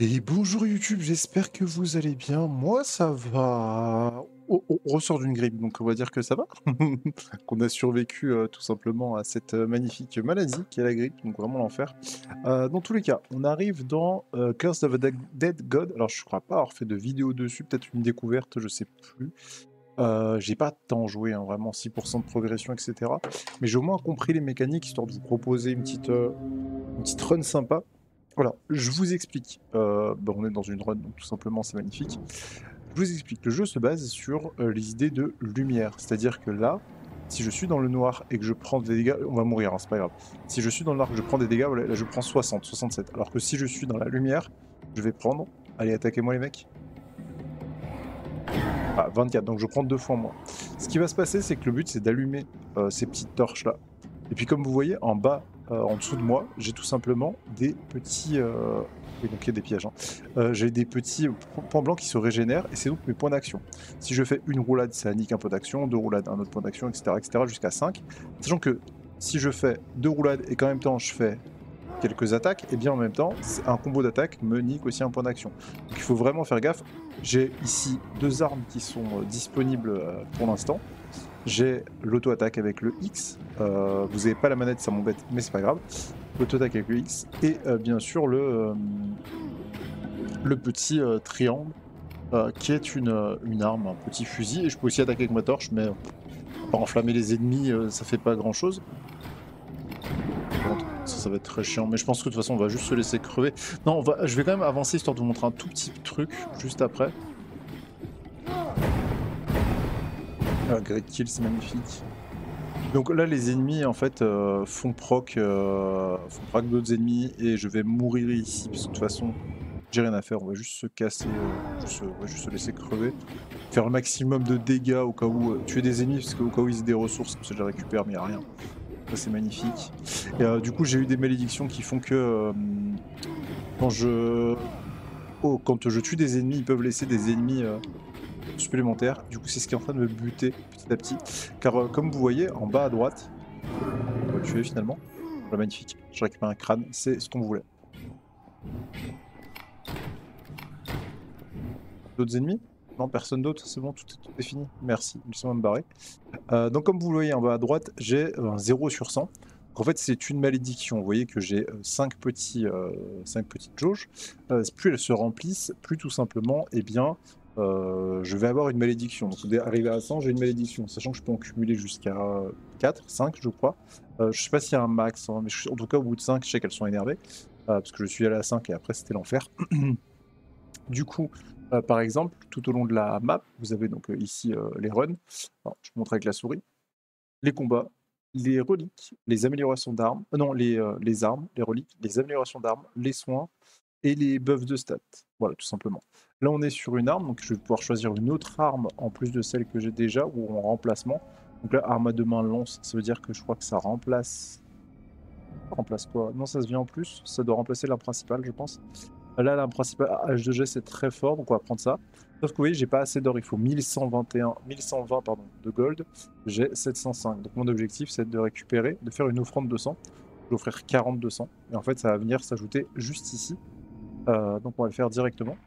Et bonjour YouTube, j'espère que vous allez bien. Moi, ça va. On ressort d'une grippe, donc on va dire que ça va. Qu'on a survécu tout simplement à cette magnifique maladie qui est la grippe, donc vraiment l'enfer. Dans tous les cas, on arrive dans Curse of a Dead God. Alors, je crois pas avoir fait de vidéo dessus, peut-être une découverte, je sais plus. J'ai pas tant joué, hein, vraiment 6% de progression, etc. Mais j'ai au moins compris les mécaniques, histoire de vous proposer une petite run sympa. Voilà, je vous explique. On est dans une run, donc tout simplement c'est magnifique. Je vous explique, le jeu se base sur les idées de lumière. C'est-à-dire que là, si je suis dans le noir et que je prends des dégâts, on va mourir, hein, c'est pas grave. Si je suis dans le noir et que je prends des dégâts, voilà, là je prends 60, 67. Alors que si je suis dans la lumière, je vais prendre... Allez, attaquez-moi les mecs. Ah, 24, donc je prends 2 fois moins. Ce qui va se passer, c'est que le but c'est d'allumer ces petites torches là. Et puis comme vous voyez, en bas, en dessous de moi, j'ai tout simplement des petits... Oui, donc il y a des pièges. Hein. J'ai des petits points blancs qui se régénèrent, et c'est donc mes points d'action. Si je fais une roulade, ça nique un point d'action, 2 roulades, un autre point d'action, etc., jusqu'à 5. Sachant que si je fais 2 roulades et qu'en même temps je fais quelques attaques, et bien en même temps, un combo d'attaque me nique aussi un point d'action. Donc il faut vraiment faire gaffe. J'ai ici 2 armes qui sont disponibles pour l'instant. J'ai l'auto-attaque avec le X. Vous n'avez pas la manette, ça m'embête, mais c'est pas grave. L'auto-attaque avec le X. Et bien sûr le petit triangle, qui est une arme, un petit fusil. Et je peux aussi attaquer avec ma torche, mais pour enflammer les ennemis, ça fait pas grand-chose. Ça va être très chiant, mais je pense que de toute façon on va juste se laisser crever. Non, je vais quand même avancer histoire de vous montrer un tout petit truc juste après. Ah, Great Kill, c'est magnifique. Donc là, les ennemis en fait font proc d'autres ennemis et je vais mourir ici parce que de toute façon j'ai rien à faire. On va juste se casser, on va juste se laisser crever, faire le maximum de dégâts au cas où tuer des ennemis parce qu'au cas où ils aient des ressources, comme ça je les récupère, mais il n'y a rien. Ça c'est magnifique. Et du coup j'ai eu des malédictions qui font que quand quand je tue des ennemis, ils peuvent laisser des ennemis supplémentaires. Du coup, c'est ce qui est en train de me buter petit à petit. Car comme vous voyez, en bas à droite, on va le tuer finalement. Voilà, magnifique. Je récupère un crâne, c'est ce qu'on voulait. D'autres ennemis? Non, personne d'autre, c'est bon, tout est fini. Merci, ils sont me barrer. Donc comme vous le voyez en bas à droite, j'ai un 0 sur 100. Donc, en fait, c'est une malédiction. Vous voyez que j'ai 5 petites jauges. Plus elles se remplissent, plus tout simplement, eh bien, je vais avoir une malédiction. Donc arrivé à 100, j'ai une malédiction. Sachant que je peux en cumuler jusqu'à 4, 5, je crois. Je sais pas s'il y a un max, hein, mais en tout cas, au bout de 5, je sais qu'elles sont énervées. Parce que je suis allé à 5 et après, c'était l'enfer. Du coup, par exemple, tout au long de la map, vous avez donc ici les runs. Alors, je vous montre avec la souris. Les combats, les reliques, les améliorations d'armes, non, les armes, les reliques, les améliorations d'armes, les soins et les buffs de stats. Voilà, tout simplement. Là, on est sur une arme, donc je vais pouvoir choisir une autre arme en plus de celle que j'ai déjà ou en remplacement. Donc là, arme à deux mains lance, ça veut dire que je crois que ça remplace. Ça remplace quoi? Non, ça se vient en plus. Ça doit remplacer l'arme principale, je pense. Là, l'arme principale H2G, c'est très fort, donc on va prendre ça. Sauf que vous voyez, j'ai pas assez d'or, il faut 1120 pardon, de gold, j'ai 705. Donc mon objectif, c'est de récupérer, de faire une offrande de sang. Je vais offrir 40 de sang, et en fait, ça va venir s'ajouter juste ici. Donc on va le faire directement.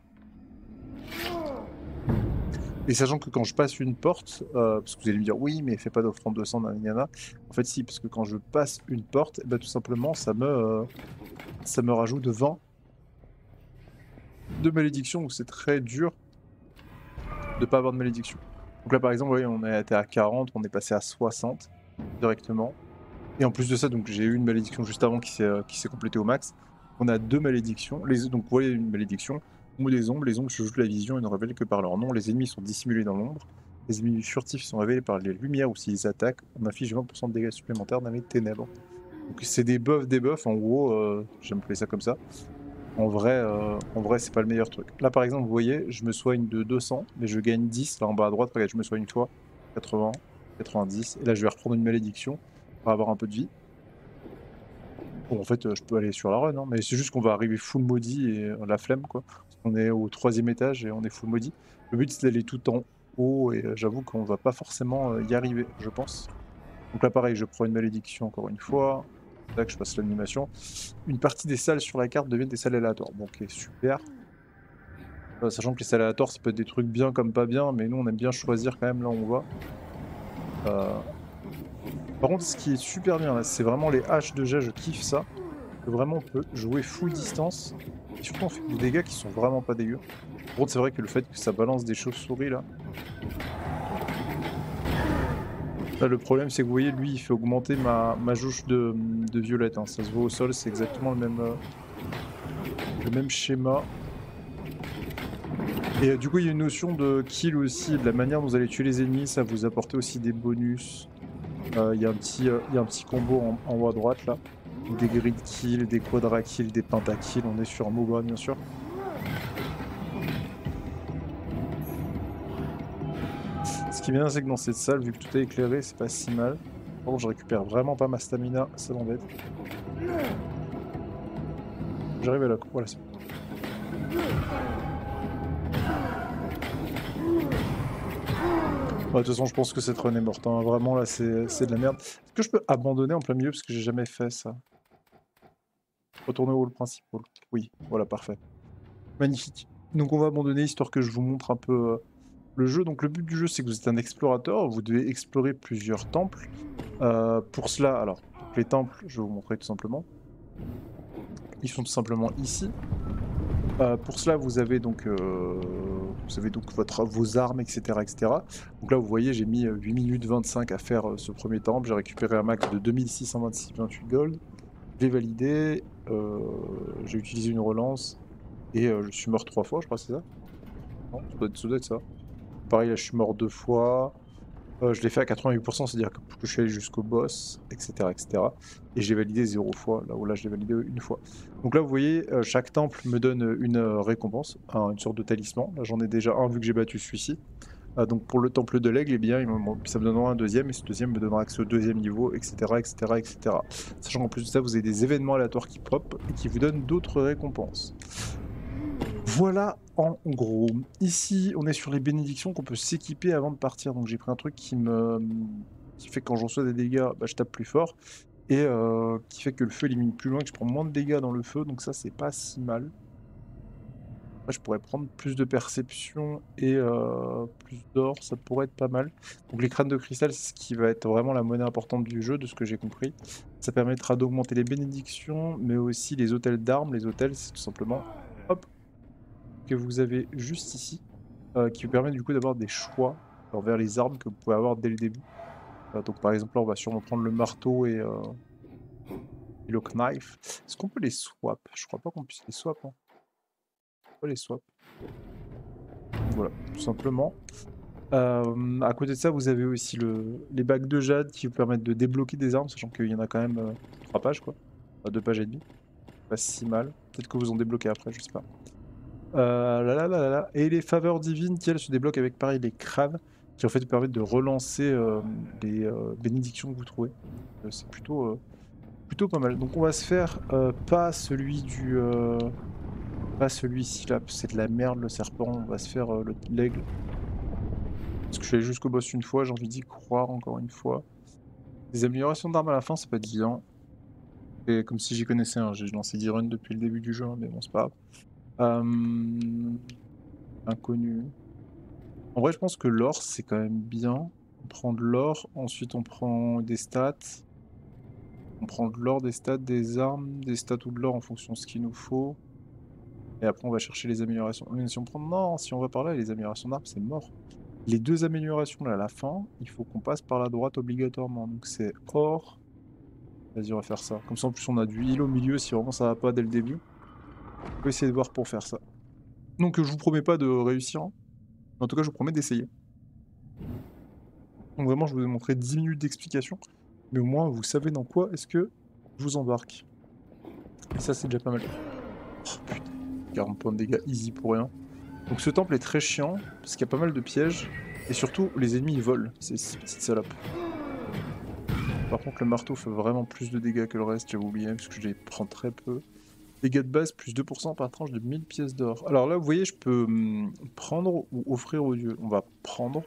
Et sachant que quand je passe une porte, parce que vous allez me dire oui, mais fais pas d'offrande de sang, nanana. En fait, si, parce que quand je passe une porte, bah, tout simplement, ça me rajoute 20 de malédiction, donc c'est très dur de pas avoir de malédiction. Donc là par exemple, vous voyez, on était à 40, on est passé à 60 directement. Et en plus de ça, donc j'ai eu une malédiction juste avant qui s'est complétée au max. On a 2 malédictions. Donc vous voyez une malédiction. Ou des ombres, les ombres changent la vision et ne révèlent que par leur nom. Les ennemis sont dissimulés dans l'ombre. Les ennemis furtifs sont révélés par les lumières ou s'ils attaquent, on affiche 20% de dégâts supplémentaires dans les ténèbres. Donc c'est des buffs, en gros, j'aime appeler ça comme ça. En vrai c'est pas le meilleur truc. Là par exemple, vous voyez, je me soigne de 200, mais je gagne 10. Là en bas à droite, regarde, je me soigne une fois, 80, 90. Et là je vais reprendre une malédiction pour avoir un peu de vie. Bon, en fait, je peux aller sur la run, hein, mais c'est juste qu'on va arriver full maudit et la flemme, quoi. On est au 3e étage et on est full maudit. Le but, c'est d'aller tout en haut et j'avoue qu'on va pas forcément y arriver, je pense. Donc là, pareil, je prends une malédiction encore une fois. Là, que je passe l'animation. Une partie des salles sur la carte deviennent des salles aléatoires. Bon, ok, super. Sachant que les aléatoires, ça peut être des trucs bien comme pas bien, mais nous on aime bien choisir quand même là où on va. Par contre, ce qui est super bien là, c'est vraiment les haches de jet, je kiffe ça. Vraiment, on peut jouer full distance. Et surtout, on fait des dégâts qui sont vraiment pas dégueux. Par contre, c'est vrai que le fait que ça balance des chauves-souris là. Là, le problème, c'est que vous voyez, lui, il fait augmenter ma jauge de violette. Hein. Ça se voit au sol, c'est exactement le même schéma. Et du coup, il y a une notion de kill aussi, de la manière dont vous allez tuer les ennemis. Ça vous apporte aussi des bonus. Il y a un petit combo en haut à droite là. Des grid kills, des quadra kills, des pentakills. On est sur un MOBA bien sûr. Ce qui est bien, c'est que dans cette salle, vu que tout est éclairé, c'est pas si mal. Par contre, je récupère vraiment pas ma stamina, ça m'embête. J'arrive à la coupe, voilà. De toute façon, je pense que cette run est morte. Hein. Vraiment, là, c'est de la merde. Est-ce que je peux abandonner en plein milieu parce que j'ai jamais fait ça? Retourner au hall principal. Oui, voilà, parfait. Magnifique. Donc on va abandonner histoire que je vous montre un peu le jeu. Donc le but du jeu, c'est que vous êtes un explorateur. Vous devez explorer plusieurs temples. Pour cela, alors, les temples, je vais vous montrer tout simplement. Ils sont tout simplement ici. Pour cela, vous avez donc vos armes, etc., etc. Donc là, vous voyez, j'ai mis 8 minutes 25 à faire ce premier temple. J'ai récupéré un max de 2626,28 gold. Je l'ai validé. J'ai utilisé une relance. Et je suis mort 3 fois, je crois, c'est ça? Non, ça doit être ça. Pareil, là, je suis mort 2 fois. Je l'ai fait à 88%, c'est-à-dire que je suis allé jusqu'au boss, etc., etc. Et j'ai validé 0 fois, là où là je l'ai validé une fois. Donc là vous voyez, chaque temple me donne une récompense, une sorte de talisman. Là j'en ai déjà un vu que j'ai battu celui-ci. Donc pour le temple de l'aigle, eh bien, ça me donnera un deuxième, et ce deuxième me donnera accès au deuxième niveau, etc., etc., etc. Sachant qu'en plus de ça, vous avez des événements aléatoires qui pop et qui vous donnent d'autres récompenses. Voilà en gros. Ici, on est sur les bénédictions qu'on peut s'équiper avant de partir. Donc j'ai pris un truc qui fait que quand j'en reçois des dégâts, bah, je tape plus fort. Et qui fait que le feu élimine plus loin, que je prends moins de dégâts dans le feu. Donc ça, c'est pas si mal. Après, je pourrais prendre plus de perception et plus d'or. Ça pourrait être pas mal. Donc les crânes de cristal, c'est ce qui va être vraiment la monnaie importante du jeu, de ce que j'ai compris. Ça permettra d'augmenter les bénédictions, mais aussi les hôtels d'armes. Les hôtels, c'est tout simplement... Hop, que vous avez juste ici, qui vous permet du coup d'avoir des choix vers les armes que vous pouvez avoir dès le début. Donc par exemple là on va sûrement prendre le marteau et le knife. Est-ce qu'on peut les swap? Je crois pas qu'on puisse les swap. Hein. On peut les swap. Voilà, tout simplement. À côté de ça, vous avez aussi les bagues de jade qui vous permettent de débloquer des armes, sachant qu'il y en a quand même 3 pages quoi. 2 pages et demie. Pas si mal. Peut-être que vous en débloquez après, je sais pas. Et les faveurs divines qui elles se débloquent avec pareil les crânes qui en fait permettent de relancer les bénédictions que vous trouvez. C'est plutôt pas mal. Donc on va se faire pas celui-ci là, c'est de la merde le serpent, on va se faire l'aigle. Parce que je suis allé jusqu'au boss une fois, j'ai envie d'y croire encore une fois. Les améliorations d'armes à la fin, c'est pas évident. Et comme si j'y connaissais un, j'ai lancé 10 runs depuis le début du jeu, hein, mais bon c'est pas grave. Inconnu. En vrai, je pense que l'or, c'est quand même bien. On prend de l'or, ensuite on prend des stats. On prend de l'or, des stats, des armes, des stats ou de l'or en fonction de ce qu'il nous faut. Et après, on va chercher les améliorations. Mais si on prend... Non, si on va par là, les améliorations d'armes, c'est mort. Les 2 améliorations là à la fin, il faut qu'on passe par la droite obligatoirement. Donc c'est or. Vas-y, on va faire ça. Comme ça, en plus, on a du heal au milieu si vraiment ça va pas dès le début. On peut essayer de voir pour faire ça. Donc je vous promets pas de réussir. Hein. En tout cas, je vous promets d'essayer. Donc vraiment, je vous ai montré 10 minutes d'explication. Mais au moins, vous savez dans quoi est-ce que je vous embarque. Et ça, c'est déjà pas mal. Oh putain, 40 points de dégâts easy pour rien. Donc ce temple est très chiant, parce qu'il y a pas mal de pièges. Et surtout, les ennemis, ils volent, ces petites salopes. Par contre, le marteau fait vraiment plus de dégâts que le reste, j'avais oublié, parce que je les prends très peu. Dégâts de base, plus 2% par tranche de 1000 pièces d'or. Alors là, vous voyez, je peux prendre ou offrir aux dieux. On va prendre.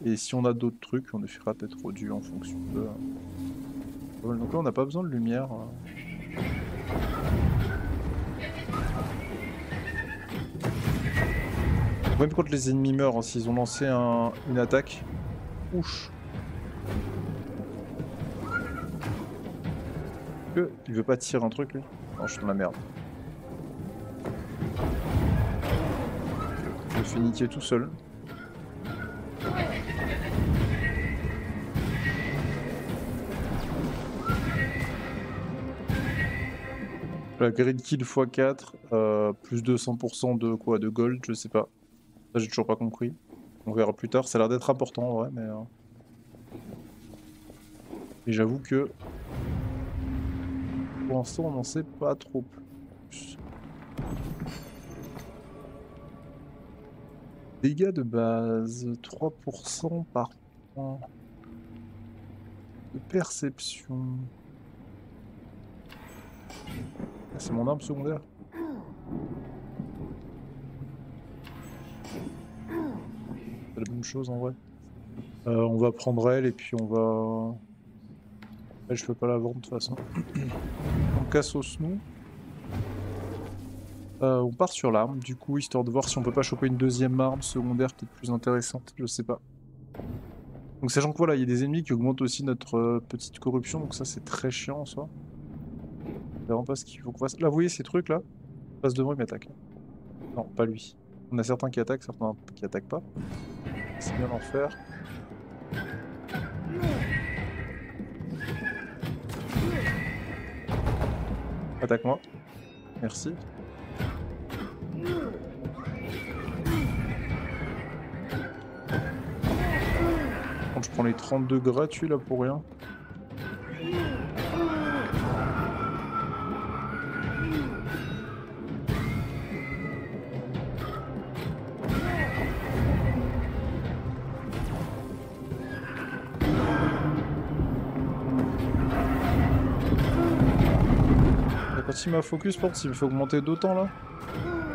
Et si on a d'autres trucs, on offrira peut-être aux dieux en fonction de... Donc là, on n'a pas besoin de lumière. Même quand les ennemis meurent, hein, s'ils ont lancé une attaque. Ouch. Il veut pas tirer un truc lui? Non, je suis dans la merde. Je me fais niquer tout seul. La grid kill x4, plus de 100% de quoi? De gold, je sais pas. Ça j'ai toujours pas compris. On verra plus tard, ça a l'air d'être important en vrai, mais... Et j'avoue que... Pour l'instant on n'en sait pas trop plus. Dégâts de base, 3% par point. De perception. Ah, c'est mon arme secondaire. C'est la même chose en vrai. On va prendre elle et puis on va... Elle, je peux pas la vendre de toute façon. On casse au snou. On part sur l'arme du coup, histoire de voir si on peut pas choper une deuxième arme secondaire peut-être plus intéressante, je sais pas. Donc sachant que voilà, il y a des ennemis qui augmentent aussi notre petite corruption, donc ça c'est très chiant en soi. C'est vraiment pas ce qu'il faut qu'on fasse. Là vous voyez ces trucs là? Passe devant, il m'attaque. Non, pas lui. On a certains qui attaquent, certains qui attaquent pas. C'est bien l'enfer. Attaque-moi. Merci. Je prends les 32 gratuits là pour rien. Quand il m'a focus, par contre, il me fait augmenter d'autant là.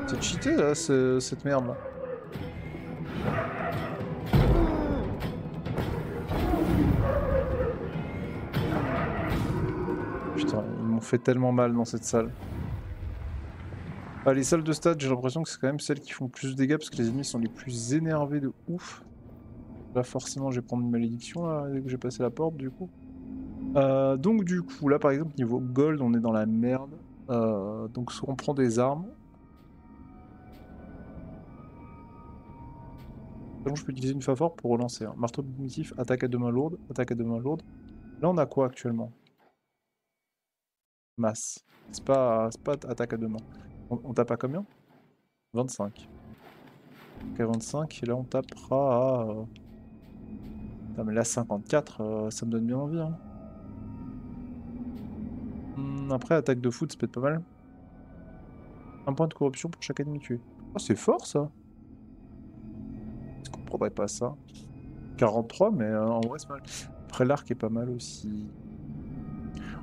C'est cheaté là, cette merde là. Putain, ils m'ont fait tellement mal dans cette salle. Ah, les salles de stade, j'ai l'impression que c'est quand même celles qui font plus de dégâts parce que les ennemis sont les plus énervés de ouf. Là, forcément, je vais prendre une malédiction là, dès que j'ai passé la porte du coup. Donc, du coup, là par exemple, niveau gold, on est dans la merde. Donc, soit on prend des armes. Donc, je peux utiliser une fort pour relancer. Hein. Marteau primitif, attaque à deux mains lourdes, attaque à deux mains lourdes. Là, on a quoi actuellement? Masse. C'est pas attaque à deux mains. On tape à combien? 25. Donc à 25, et là on tapera à... Putain, mais là 54, ça me donne bien envie. Hein. Après, attaque de foot, ça peut être pas mal. Un point de corruption pour chaque ennemi tué. Oh, c'est fort ça! Est-ce qu'on prendrait pas ça? 43, mais en vrai c'est mal. Après, l'arc est pas mal aussi.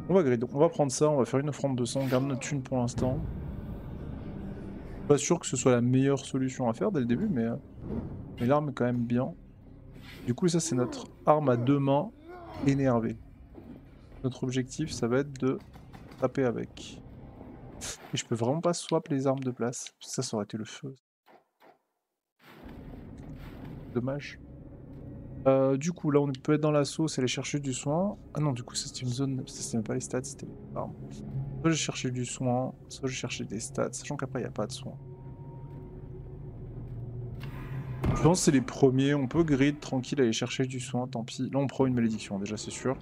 On va grid, on va prendre ça, on va faire une offrande de sang, on garde notre thune pour l'instant. Pas sûr que ce soit la meilleure solution à faire dès le début, mais l'arme est quand même bien. Du coup, ça c'est notre arme à deux mains énervée. Notre objectif, ça va être de taper avec. Et je peux vraiment pas swap les armes de place. Ça aurait été le feu. Dommage. Du coup, là, on peut être dans la sauce et aller chercher du soin. Ah non, du coup, ça c'était une zone. C'était même pas les stats, c'était les armes. Soit j'ai cherché du soin, soit j'ai cherché des stats, sachant qu'après, il n'y a pas de soin. Je pense que c'est les premiers. On peut grid tranquille, aller chercher du soin, tant pis. Là, on prend une malédiction, déjà, c'est sûr.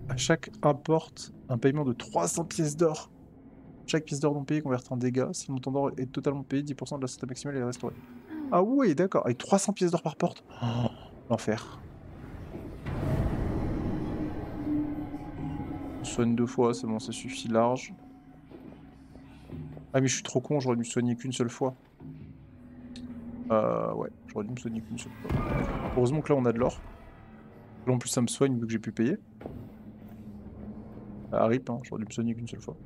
À chaque importe un paiement de 300 pièces d'or. Chaque pièce d'or non payée convertie en dégâts. Si le montant d'or est totalement payé, 10% de la somme maximale est restaurée. Ah oui, d'accord. Avec 300 pièces d'or par porte. Oh, l'enfer. On soigne 2 fois, c'est bon, ça suffit large. Ah mais je suis trop con, j'aurais dû me soigner qu'une seule fois. Ouais, j'aurais dû me soigner qu'une seule fois. Heureusement que là on a de l'or. Là en plus ça me soigne vu que j'ai pu payer. Ah rip, hein, j'aurais dû me soigner qu'une seule fois.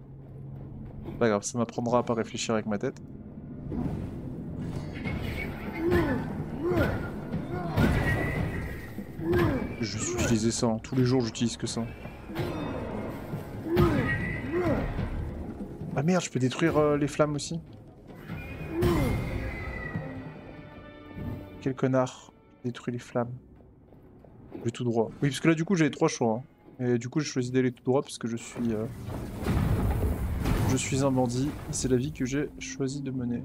Pas grave, ça m'apprendra à pas réfléchir avec ma tête. Je vais utiliser ça, hein. Tous les jours j'utilise que ça. Ah merde, je peux détruire les flammes aussi. Quel connard. Détruit les flammes. Je vais tout droit. Oui, parce que là, du coup, j'avais 3 choix. Hein. Et du coup, j'ai choisi d'aller tout droit parce que je suis un bandit. C'est la vie que j'ai choisi de mener.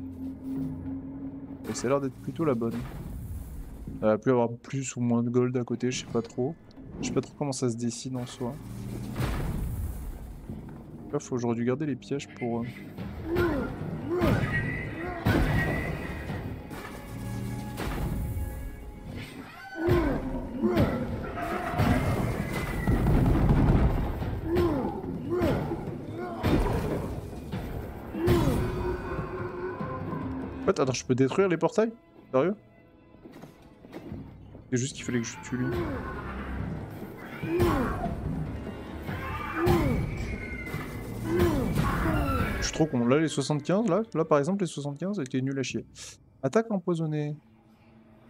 Et ça a l'air d'être plutôt la bonne. Il va plus avoir plus ou moins de gold à côté, je sais pas trop. Je sais pas trop comment ça se décide en soi. Là, faut j'aurais dû garder les pièges pour... What? Attends, je peux détruire les portails? Sérieux? C'est juste qu'il fallait que je tue lui. Je suis trop con. Là, les 75, là par exemple, les 75 étaient nuls à chier. Attaque empoisonnée.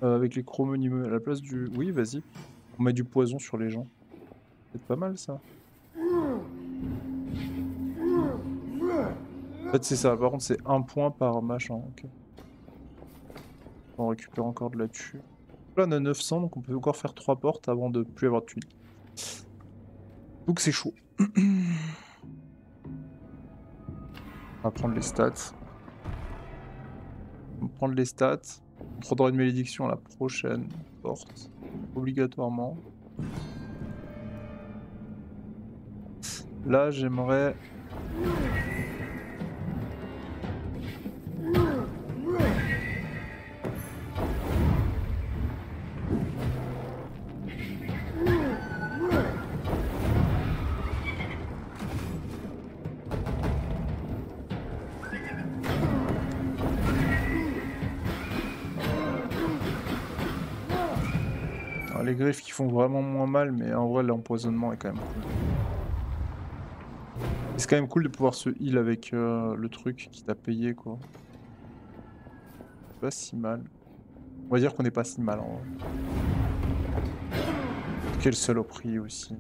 Avec les chromonimeux à la place du... Oui, vas-y. On met du poison sur les gens. C'est pas mal, ça. En fait, c'est ça. Par contre, c'est 1 point par machin. Okay. On récupère encore de la thune. Là, on a 900, donc on peut encore faire 3 portes avant de plus avoir de thunes. Donc c'est chaud. On va prendre les stats. On va prendre les stats. On prendra une malédiction à la prochaine porte. Obligatoirement. Là, j'aimerais... les griffes qui font vraiment moins mal, mais en vrai l'empoisonnement est quand même cool. C'est quand même cool de pouvoir se heal avec le truc qui t'a payé quoi. C'est pas si mal. On va dire qu'on est pas si mal en vrai. Quelle saloperie aussi.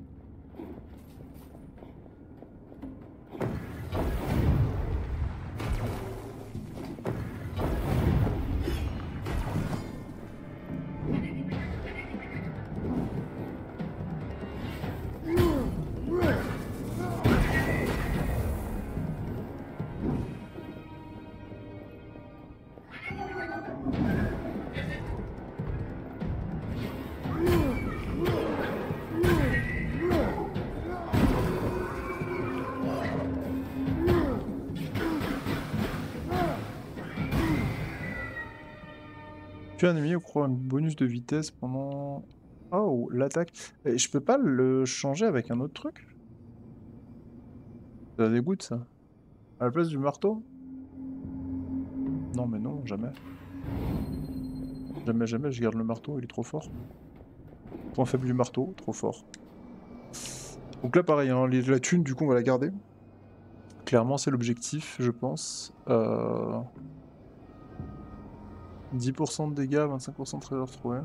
Tu as un ennemi octroie un bonus de vitesse pendant... Oh, l'attaque. Et je peux pas le changer avec un autre truc? Ça dégoûte ça. À la place du marteau? Non mais non, jamais. Jamais, jamais, je garde le marteau, il est trop fort. Point faible du marteau, trop fort. Donc là pareil, hein, la thune du coup on va la garder. Clairement c'est l'objectif, je pense. 10% de dégâts, 25% de trésors trouvés.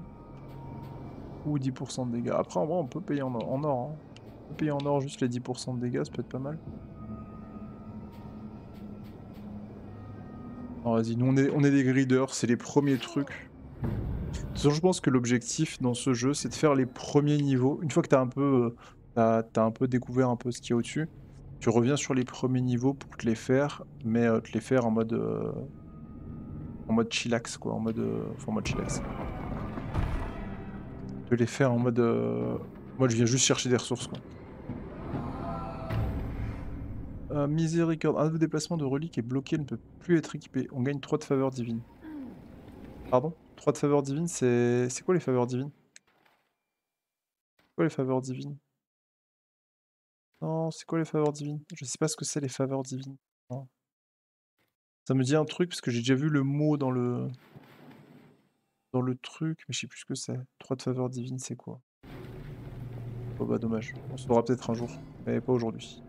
Ou 10% de dégâts. Après en vrai on peut payer en or. Hein. On peut payer en or juste les 10% de dégâts, ça peut être pas mal. Vas-y, nous on est des griders, c'est les premiers trucs. De toute façon, je pense que l'objectif dans ce jeu, c'est de faire les premiers niveaux. Une fois que t'as un peu, t'as un peu découvert un peu ce qu'il y a au-dessus, tu reviens sur les premiers niveaux pour te les faire, mais te les faire en mode chillax quoi, en mode chillax. Te les faire en mode, moi je viens juste chercher des ressources quoi. Miséricorde, un de vos déplacements de reliques est bloqué, ne peut plus être équipé. On gagne 3 de faveur divine. Pardon? 3 de faveur divine, c'est quoi les faveurs divines? C'est quoi les faveurs divines? Non, c'est quoi les faveurs divines? Je sais pas ce que c'est les faveurs divines. Non. Ça me dit un truc parce que j'ai déjà vu le mot dans le truc, mais je sais plus ce que c'est. 3 de faveurs divines, c'est quoi? Oh bah dommage, on saura peut-être un jour, mais pas aujourd'hui.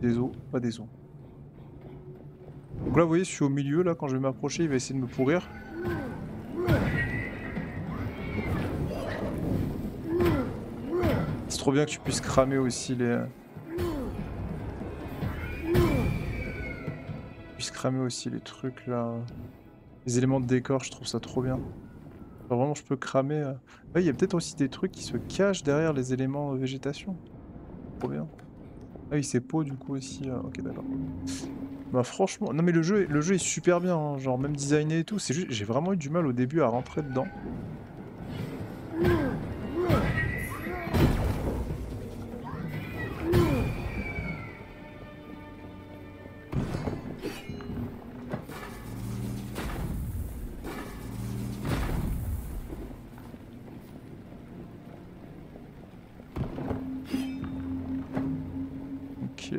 Des os, pas des os. Donc là, vous voyez, je suis au milieu, là, quand je vais m'approcher, il va essayer de me pourrir. C'est trop bien que tu puisses cramer aussi les... trucs, là. Les éléments de décor, je trouve ça trop bien. Genre vraiment, je peux cramer. Ouais, il y a peut-être aussi des trucs qui se cachent derrière les éléments végétation. Trop bien. Ah oui, c'est peau du coup aussi. Ok, d'accord. Bah franchement, non mais le jeu est super bien, hein, genre même designé et tout. C'est juste, j'ai vraiment eu du mal au début à rentrer dedans. Ok.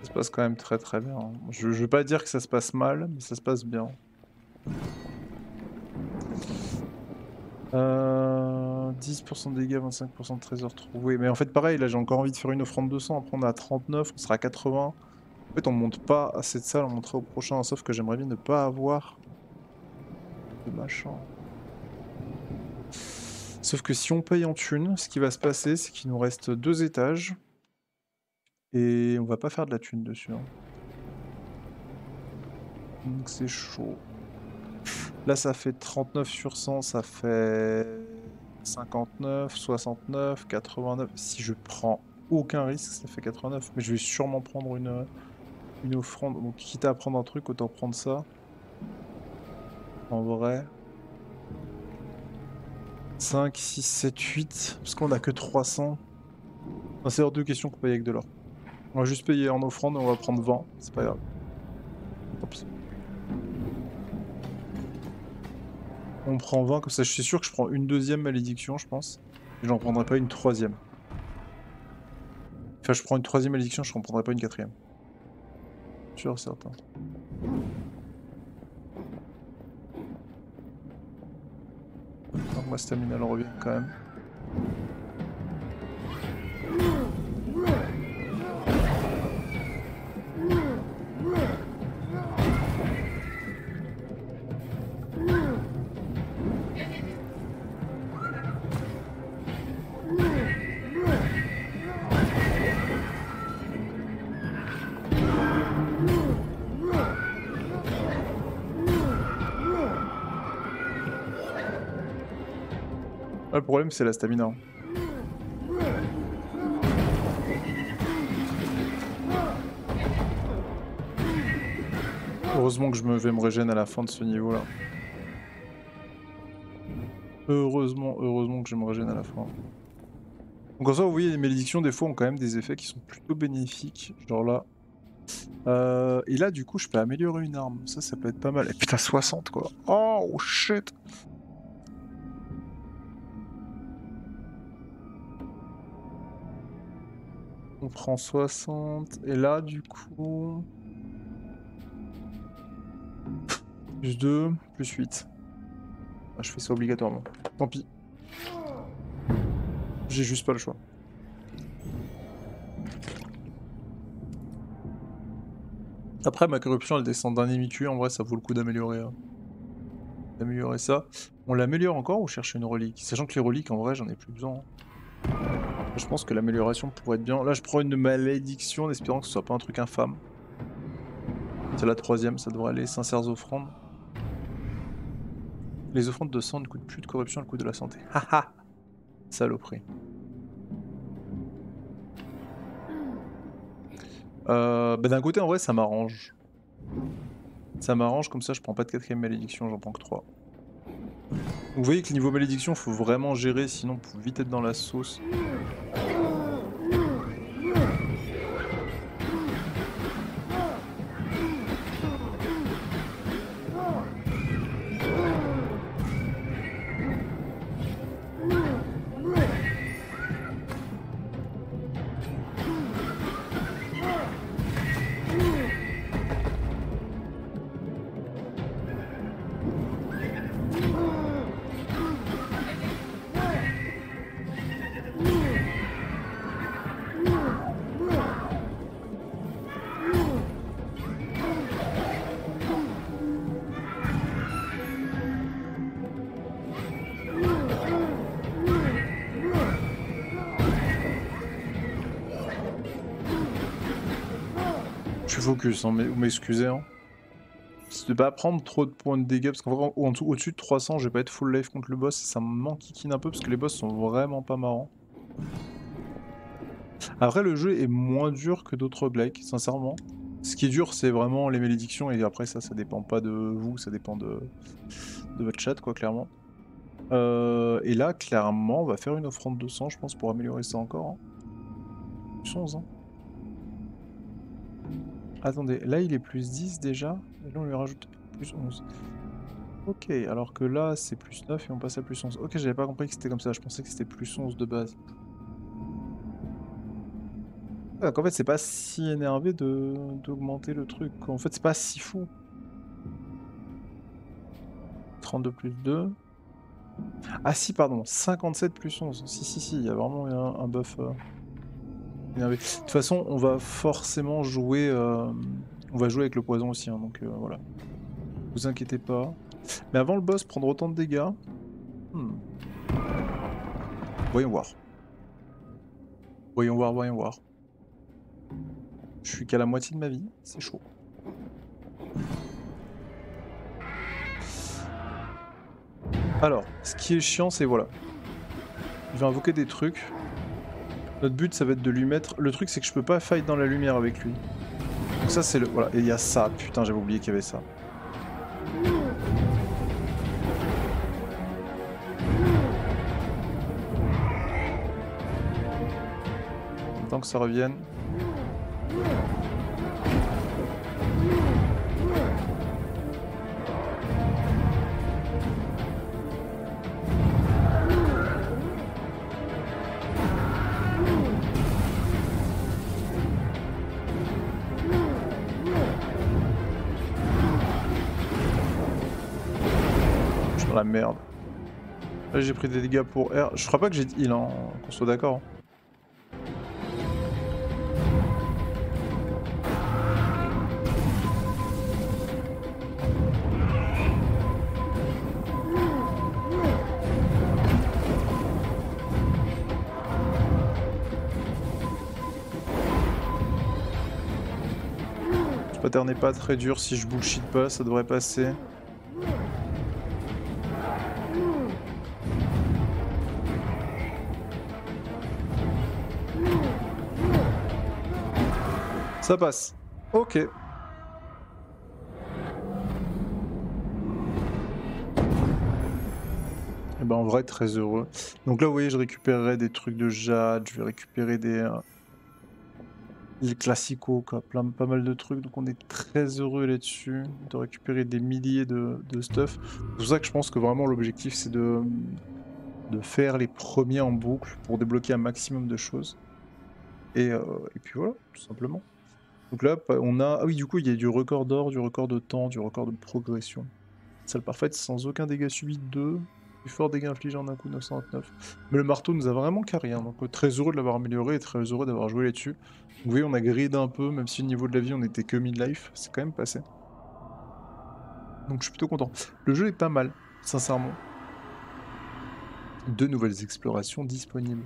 Ça se passe quand même très très bien, hein. Je veux pas dire que ça se passe mal, mais ça se passe bien. 10% de dégâts, 25% de trésors trouvés. Mais en fait, pareil, là j'ai encore envie de faire une offrande de sang. Après, on est à 39, on sera à 80. En fait, on monte pas à cette salle, on montera au prochain. Sauf que j'aimerais bien ne pas avoir de machin. Sauf que si on paye en thune, ce qui va se passer, c'est qu'il nous reste 2 étages. Et on va pas faire de la thune dessus, hein. Donc c'est chaud. Là, ça fait 39 sur 100, ça fait 59, 69, 89. Si je prends aucun risque, ça fait 89. Mais je vais sûrement prendre une offrande. Donc, quitte à prendre un truc, autant prendre ça. En vrai. 5, 6, 7, 8. Parce qu'on a que 300. Enfin, c'est hors de question qu'on paye avec de l'or. On va juste payer en offrande et on va prendre 20. C'est pas grave. Tant pis. On prend 20, comme ça je suis sûr que je prends une deuxième malédiction, je pense. Et j'en prendrai pas une troisième. Enfin, je prends une troisième malédiction, je n'en prendrai pas une quatrième. Sûr, certain. Donc ma stamina elle revient quand même. Ah, le problème c'est la stamina, hein. Heureusement que je vais me régénérer à la fin de ce niveau là. Heureusement que je me régénère à la fin. Donc en soi, vous voyez, les malédictions des fois ont quand même des effets qui sont plutôt bénéfiques. Genre là. Et là du coup je peux améliorer une arme. Ça peut être pas mal. Et putain 60 quoi. Oh shit. On prend 60. Et là du coup... Plus 2, plus 8. Ah, je fais ça obligatoirement. Tant pis. J'ai juste pas le choix. Après, ma corruption, elle descend d'un ennemi tué. En vrai, ça vaut le coup d'améliorer ça. On l'améliore encore ou cherche une relique? Sachant que les reliques, en vrai, j'en ai plus besoin, hein. Je pense que l'amélioration pourrait être bien. Là, je prends une malédiction en espérant que ce soit pas un truc infâme. C'est la troisième, ça devrait aller. Sincères offrandes. Les offrandes de sang ne coûtent plus de corruption, elles coûtent de la santé. Haha. Saloperie. Bah d'un côté, en vrai, ça m'arrange. Ça m'arrange, comme ça, je prends pas de quatrième malédiction, j'en prends que 3. Vous voyez que niveau malédiction, faut vraiment gérer, sinon on peut vite être dans la sauce. focus, hein, mais vous m'excusez. Hein. C'est de pas prendre trop de points de dégâts, parce qu'en au-dessus de 300, je vais pas être full life contre le boss, et ça me manquine un peu, parce que les boss sont vraiment pas marrants. Après, le jeu est moins dur que d'autres roguelikes, sincèrement. Ce qui est dur, c'est vraiment les malédictions, et après ça dépend pas de vous, ça dépend de votre chat, quoi, clairement. Et là, clairement, on va faire une offrande de sang, je pense, pour améliorer ça encore. Hein. Plus 11, hein. Attendez, là il est plus 10 déjà, et là on lui rajoute plus 11. Ok, alors que là c'est plus 9 et on passe à plus 11. Ok, j'avais pas compris que c'était comme ça, je pensais que c'était plus 11 de base. Donc en fait c'est pas si énervé d'augmenter le truc, quoi. En fait c'est pas si fou. 32 plus 2. Ah si, pardon, 57 plus 11. Si, il y a vraiment un buff énervé. De toute façon, on va forcément jouer... on va jouer avec le poison aussi, hein, donc voilà. Vous inquiétez pas. Mais avant le boss prendre autant de dégâts... Voyons voir. Voyons voir. Je suis qu'à la moitié de ma vie, c'est chaud. Alors, ce qui est chiant, c'est voilà. Il va invoquer des trucs. Notre but, ça va être de lui mettre... Le truc, c'est que je peux pas fight dans la lumière avec lui. Donc ça, c'est le... Voilà, et il y a ça. Putain, j'avais oublié qu'il y avait ça. Tant que ça revienne. Je suis dans la merde. Là, j'ai pris des dégâts pour R. Je crois pas que j'ai de heal, hein, qu'on soit d'accord. Ce pattern n'est pas très dur, si je bullshit pas, ça devrait passer. Ça passe. Ok. Et ben en vrai, très heureux. Donc là, vous voyez, je récupérerai des trucs de jade, je vais récupérer des... les classicos, quoi, pas mal de trucs, donc on est très heureux là-dessus, de récupérer des milliers de stuff. C'est pour ça que je pense que vraiment l'objectif, c'est de faire les premiers en boucle pour débloquer un maximum de choses. Et puis voilà, tout simplement. Donc là, on a... Ah oui, du coup, il y a du record d'or, du record de temps, du record de progression. Salle parfaite, sans aucun dégât subi, 2. Plus fort dégâts infligés en un coup, 929. Mais le marteau nous a vraiment carré, hein, donc très heureux de l'avoir amélioré et très heureux d'avoir joué là-dessus. Vous voyez, on a grid un peu, même si au niveau de la vie, on était que mid-life, c'est quand même passé. Donc je suis plutôt content. Le jeu est pas mal, sincèrement. 2 nouvelles explorations disponibles.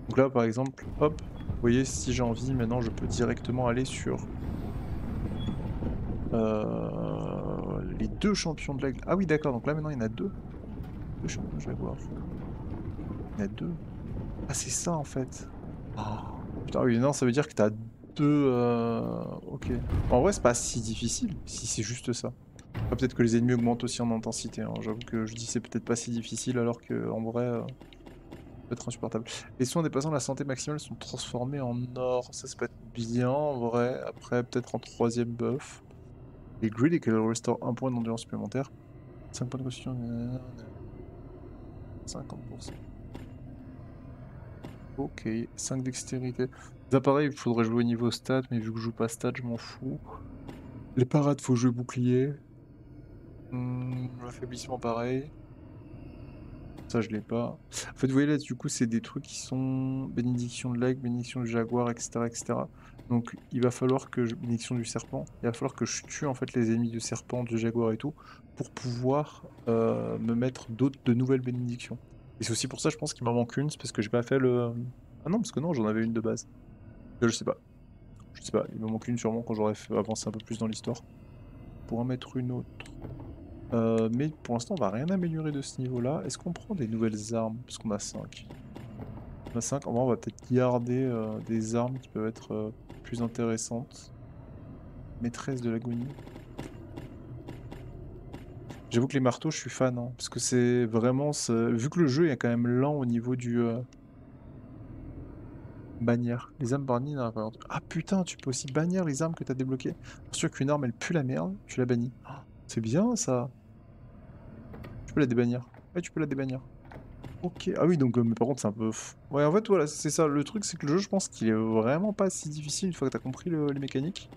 Donc là, par exemple, hop, vous voyez, si j'ai envie, maintenant, je peux directement aller sur les 2 champions de l'aigle. Ah oui, d'accord, donc là, maintenant, il y en a 2. 2 champions, je vais voir. Il y en a 2. Ah, c'est ça, en fait. Oh. Putain, oui, non, ça veut dire que t'as 2... Ok. En vrai, c'est pas si difficile, si c'est juste ça. Après, peut-être que les ennemis augmentent aussi en intensité. Hein. J'avoue que je dis c'est peut-être pas si difficile, alors qu'en vrai... peut être insupportable. Les soins dépassant la santé maximale sont transformés en or. Ça peut être bien en vrai. Après, peut-être en 3ème buff. Les grid et qu'elle restaure 1 point d'endurance supplémentaire. 5 points de constitution. 50%. Ok, 5 dextérité. Les appareils, il faudrait jouer au niveau stat, mais vu que je joue pas stat, je m'en fous. Les parades, faut jouer bouclier. L'affaiblissement, pareil. Ça, je l'ai pas. En fait, vous voyez là, du coup, c'est des trucs qui sont bénédiction de l'aigle, bénédiction du jaguar, etc. Donc, il va falloir que bénédiction du serpent, il va falloir que je tue en fait les ennemis du serpent, du jaguar et tout, pour pouvoir me mettre de nouvelles bénédictions. Et c'est aussi pour ça, je pense qu'il m'en manque une, c'est parce que j'ai pas fait le... Ah non, parce que non, j'en avais une de base. Je sais pas. Je sais pas, il me manque une sûrement quand j'aurai avancé un peu plus dans l'histoire. Pour en mettre une autre. Mais pour l'instant, on va rien améliorer de ce niveau-là. Est-ce qu'on prend des nouvelles armes? Parce qu'on a 5. On a 5. En vrai, on va peut-être garder des armes qui peuvent être plus intéressantes. Maîtresse de l'agonie. J'avoue que les marteaux, je suis fan, hein, parce que c'est vraiment... Vu que le jeu est quand même lent au niveau du... bannière. Les armes bannies dans la variante. Ah putain, tu peux aussi bannir les armes que t'as débloquées. Pour sûr qu'une arme, elle pue la merde, tu la bannis. Oh, c'est bien, ça. Tu peux la débannir. Ouais, tu peux la débannir. Ok. Ah oui, donc, mais par contre, c'est un peu... Ouais, en fait, voilà, c'est ça. Le truc, c'est que le jeu, je pense qu'il est vraiment pas si difficile une fois que t'as compris les mécaniques.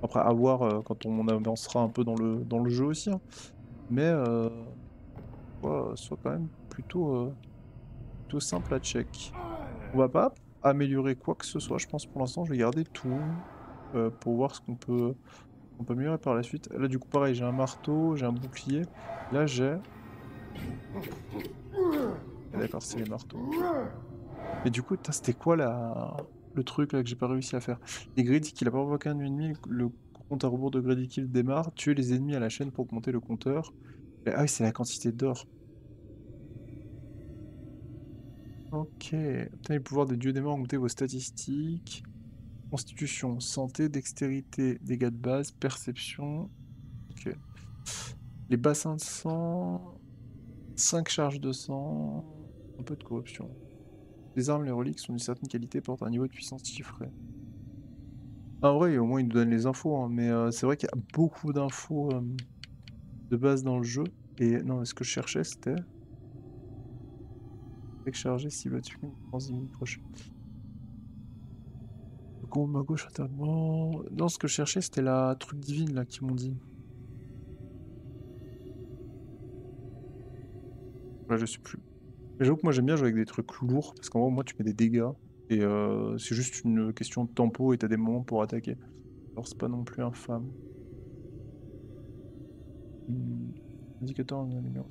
Après, à voir quand on avancera un peu dans le jeu aussi, hein. Mais, soit quand même plutôt simple à check. On va pas améliorer quoi que ce soit, je pense pour l'instant, je vais garder tout pour voir ce qu'on peut améliorer par la suite. Là du coup pareil, j'ai un marteau, j'ai un bouclier. Là j'ai... Ah, d'accord, c'est les marteaux. Et du coup, c'était quoi le truc là que j'ai pas réussi à faire? Les Greedy Kill, a pas provoqué un ennemi, le compte à rebours de Greedy Kill démarre. Tuer les ennemis à la chaîne pour augmenter le compteur. Ah oui, c'est la quantité d'or. Ok. Obtenez le pouvoir des dieux des morts, augmentez vos statistiques. Constitution, santé, dextérité, dégâts de base, perception. Ok. Les bassins de sang, 5 charges de sang, un peu de corruption. Les armes, les reliques sont d'une certaine qualité, portent un niveau de puissance chiffré. En vrai, au moins il nous donne les infos, hein, mais c'est vrai qu'il y a beaucoup d'infos de base dans le jeu. Et non, ce que je cherchais, c'était... Charger si battu dans 10 minutes prochaines. Le combat à gauche intérieurement. Non, ce que je cherchais, c'était la truc divine là qu'ils m'ont dit. Là, je sais plus. Mais j'avoue que moi j'aime bien jouer avec des trucs lourds, parce qu'en gros, moi tu mets des dégâts, et c'est juste une question de tempo, et t'as des moments pour attaquer. Alors c'est pas non plus infâme. Indicateur de numéro.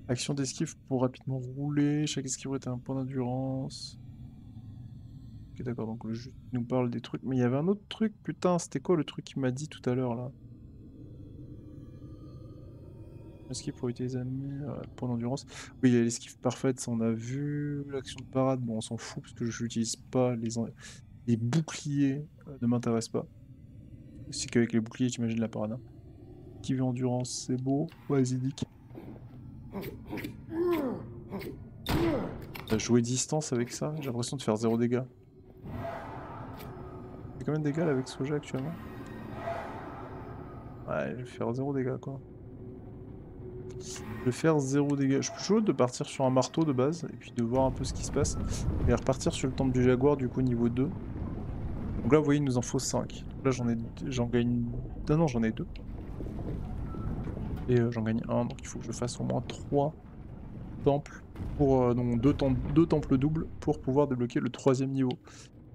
Action d'esquive pour rapidement rouler, chaque esquive est un point d'endurance. Ok d'accord, donc le jeu nous parle des trucs, mais il y avait un autre truc, putain, c'était quoi le truc qu'il m'a dit tout à l'heure là? Esquive pour utiliser ennemis, point d'endurance. Oui, il y a l'esquive parfaite, ça on a vu. L'action de parade, bon on s'en fout parce que je n'utilise pas les boucliers, ne m'intéressent pas. C'est qu'avec les boucliers, t'imagines la parade. Hein. Esquive et endurance, c'est beau. Vas-y, Dick. Jouer distance avec ça, j'ai l'impression de faire 0 dégâts. J'ai combien de dégâts là avec ce que j'ai actuellement? Ouais, je vais faire 0 dégâts quoi. Je vais faire 0 dégâts. Je suis chaud de partir sur un marteau de base, et puis de voir un peu ce qui se passe. Et repartir sur le temple du jaguar, du coup niveau 2. Donc là, vous voyez, il nous en faut 5. Là, j'en gagne... Ah non, j'en ai 2. Et j'en gagne 1, donc il faut que je fasse au moins 3 temples, pour, donc 2 temples doubles, pour pouvoir débloquer le 3e niveau.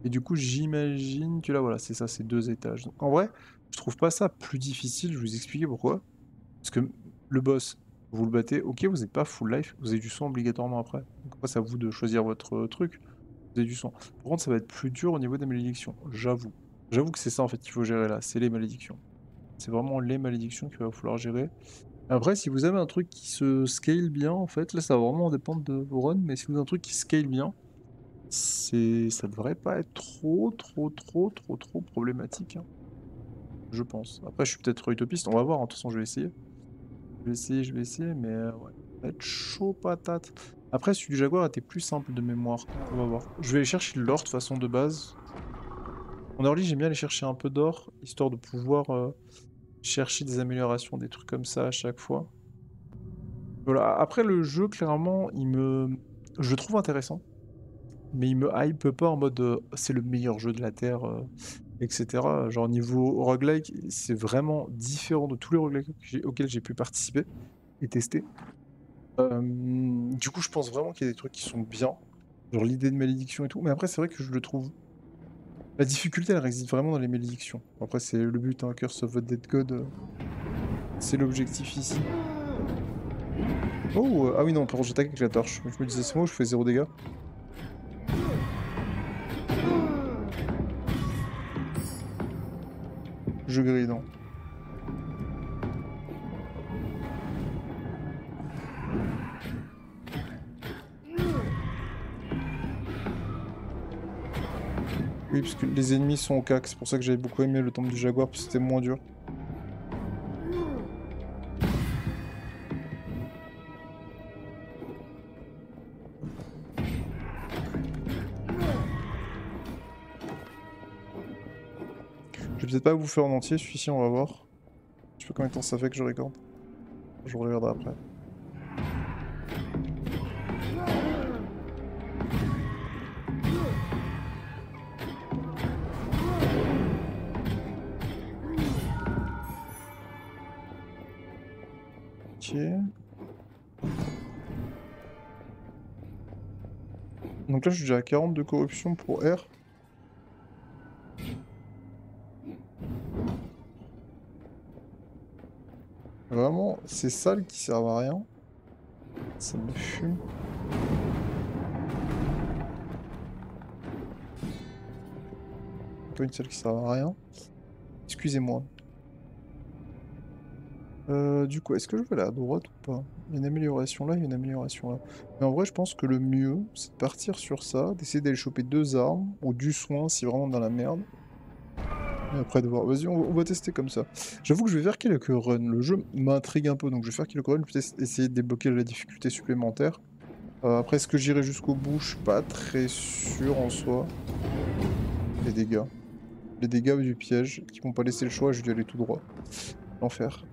Et du coup, j'imagine que là, voilà, c'est ça, c'est 2 étages. Donc en vrai, je trouve pas ça plus difficile, je vais vous expliquer pourquoi. Parce que le boss, vous le battez, ok, vous n'êtes pas full life, vous avez du sang obligatoirement après. Donc après, c'est à vous de choisir votre truc. Vous avez du sang. Par contre, ça va être plus dur au niveau des malédictions, j'avoue. J'avoue que c'est ça en fait qu'il faut gérer là, c'est les malédictions. C'est vraiment les malédictions qu'il va falloir gérer. Après, si vous avez un truc qui se scale bien, en fait, là ça va vraiment dépendre de vos runs, mais si vous avez un truc qui scale bien, ça devrait pas être trop problématique, hein, je pense. Après, je suis peut-être utopiste, on va voir, hein, de toute façon, je vais essayer. Je vais essayer, mais ouais, ça va être chaud patate. Après, celui du Jaguar était plus simple de mémoire, on va voir. Je vais aller chercher de l'or de façon de base. En early, j'aime bien aller chercher un peu d'or, histoire de pouvoir chercher des améliorations, des trucs comme ça à chaque fois. Voilà, après le jeu, clairement, je le trouve intéressant, mais il me hype pas en mode c'est le meilleur jeu de la Terre, etc. Genre niveau roguelike, c'est vraiment différent de tous les roguelikes auxquels j'ai pu participer et tester. Du coup, je pense vraiment qu'il y a des trucs qui sont bien, genre l'idée de malédiction et tout, mais après, c'est vrai que je le trouve... La difficulté, elle réside vraiment dans les malédictions. Après, c'est le but, hein, Curse of the Dead God, c'est l'objectif ici. Oh, ah oui, non, par contre, j'attaque avec la torche. Je me disais, c'est moi où je fais 0 dégâts. Je grille, non. Oui, parce que les ennemis sont au cac, c'est pour ça que j'avais beaucoup aimé le temple du jaguar, parce que c'était moins dur. Je vais peut-être pas vous faire en entier, celui-ci, on va voir. Je sais pas combien de temps ça fait que je recorde. Je regarderai après. Ok. Donc là, je suis déjà à 40 de corruption pour R. Vraiment, c'est sales qui servent à rien. Ça me fume. Pas une salle qui sert à rien. Excusez-moi. Du coup, est-ce que je vais aller à droite ou pas? Il y a une amélioration là, il y a une amélioration là. Mais en vrai, je pense que le mieux, c'est de partir sur ça, d'essayer d'aller choper 2 armes, ou du soin si vraiment dans la merde. Et après de voir. Vas-y, on va tester comme ça. J'avoue que je vais faire quelques runs. Le jeu m'intrigue un peu, donc je vais faire quelques runs, peut-être essayer de débloquer la difficulté supplémentaire. Après, est-ce que j'irai jusqu'au bout? Je suis pas très sûr en soi. Les dégâts. Les dégâts du piège, qui m'ont pas laissé le choix, je vais aller tout droit. L'enfer.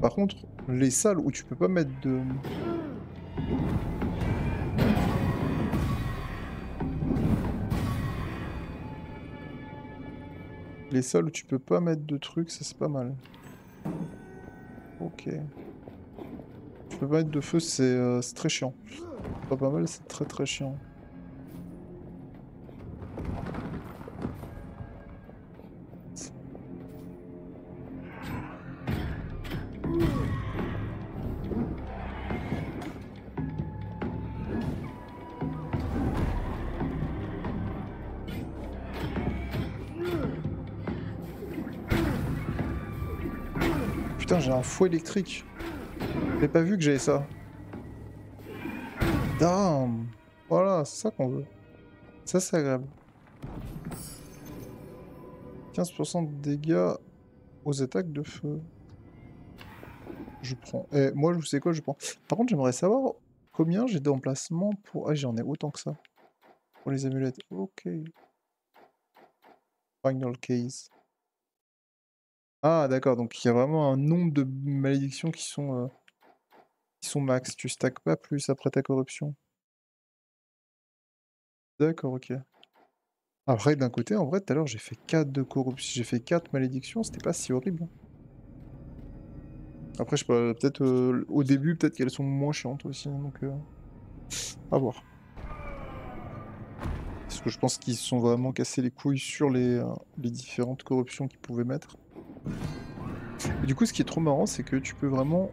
Par contre, les salles où tu peux pas mettre de... Les salles où tu peux pas mettre de trucs, ça c'est pas mal. Ok. Tu peux pas mettre de feu, c'est très chiant. Pas mal, c'est très très chiant. Putain, j'ai un fouet électrique. J'avais pas vu que j'avais ça. Damn. Voilà, c'est ça qu'on veut. Ça, c'est agréable. 15% de dégâts aux attaques de feu. Je prends. Et moi, je sais quoi, je prends. Par contre, j'aimerais savoir combien j'ai d'emplacements pour... Ah, j'en ai autant que ça. Pour les amulettes. Ok. Final case. Ah, d'accord, donc il y a vraiment un nombre de malédictions qui sont max. Tu stacks pas plus après ta corruption. D'accord, ok. Après, d'un côté, en vrai, tout à l'heure, j'ai fait 4 de corruption. J'ai fait 4 malédictions, c'était pas si horrible. Après, je sais pas, peut-être au début, peut-être qu'elles sont moins chiantes aussi, donc à voir. Parce que je pense qu'ils se sont vraiment cassés les couilles sur les différentes corruptions qu'ils pouvaient mettre. Et du coup, ce qui est trop marrant, c'est que tu peux vraiment...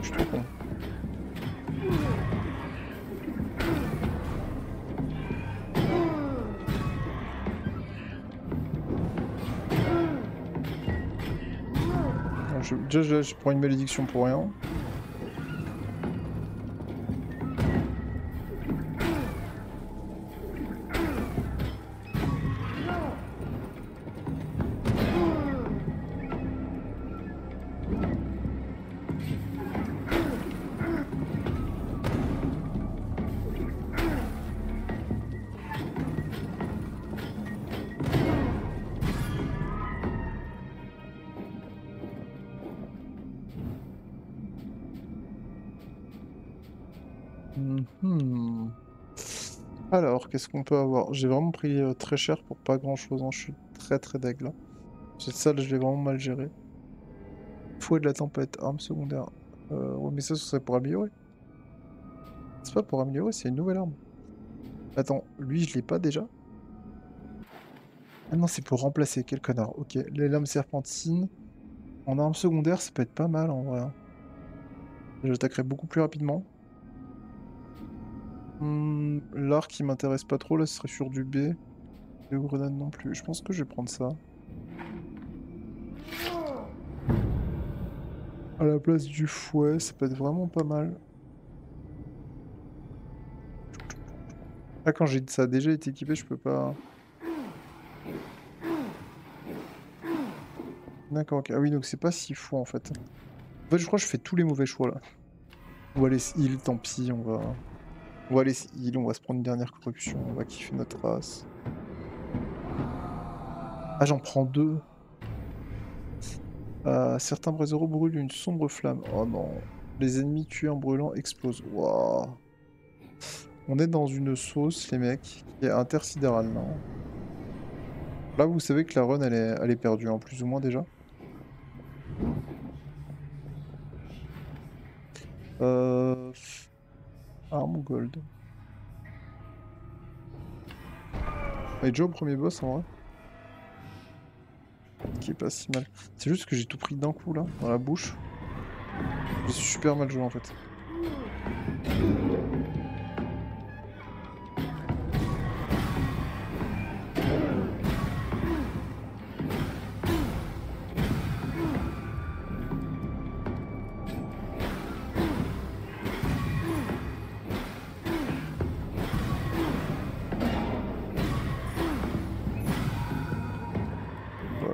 Je suis trop con. Déjà, je prends une malédiction pour rien. Mhm. Alors, qu'est-ce qu'on peut avoir? J'ai vraiment pris très cher pour pas grand-chose, hein. Je suis très très deg là. Cette salle, je l'ai vraiment mal gérée. Fouet de la tempête, arme secondaire. Ouais, mais ça serait pour améliorer. C'est pas pour améliorer, c'est une nouvelle arme. Attends, lui je l'ai pas déjà? Ah non, c'est pour remplacer, quel connard. Ok, les lames serpentines. En arme secondaire, ça peut être pas mal en vrai. J'attaquerai beaucoup plus rapidement. L'arc qui m'intéresse pas trop, là ce serait sur du B. Les grenades non plus. Je pense que je vais prendre ça. À la place du fouet, ça peut être vraiment pas mal. Ah, quand ça a déjà été équipé, je peux pas... D'accord, ok. Ah oui, donc c'est pas si fou en fait. En fait, je crois que je fais tous les mauvais choix là. On va aller heal, tant pis, on va... On va aller heal, on va se prendre une dernière corruption, on va kiffer notre race. Ah, j'en prends 2. Certains bréseaux brûlent une sombre flamme. Oh non. Les ennemis tués en brûlant explosent. Waouh. On est dans une sauce, les mecs, qui est intersidérale, non? Là, vous savez que la run, elle est perdue, hein, plus ou moins déjà. Arme ou gold? On est déjà au premier boss, en vrai. Qui est pas si mal. C'est juste que j'ai tout pris d'un coup, là, dans la bouche. J'ai super mal joué, en fait.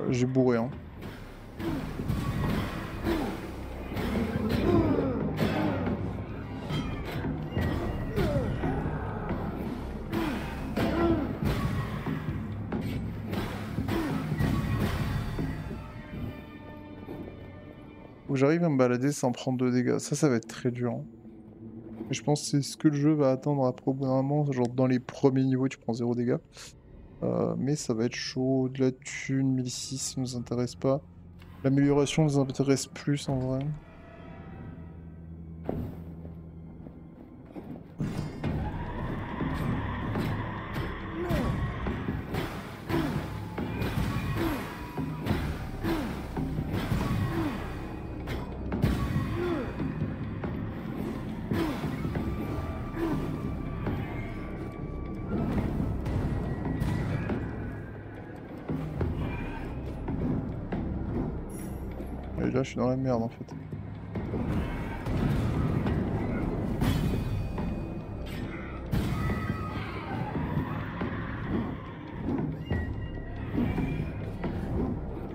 J'ai bourré, hein. Faut que j'arrive à me balader sans prendre de dégâts. Ça va être très dur, hein. Et je pense que c'est ce que le jeu va attendre après au bout d'un moment. Genre dans les premiers niveaux, tu prends 0 dégâts. Mais ça va être chaud. De la thune, 1006, ça nous intéresse pas. L'amélioration nous intéresse plus en vrai. Et là, je suis dans la merde en fait.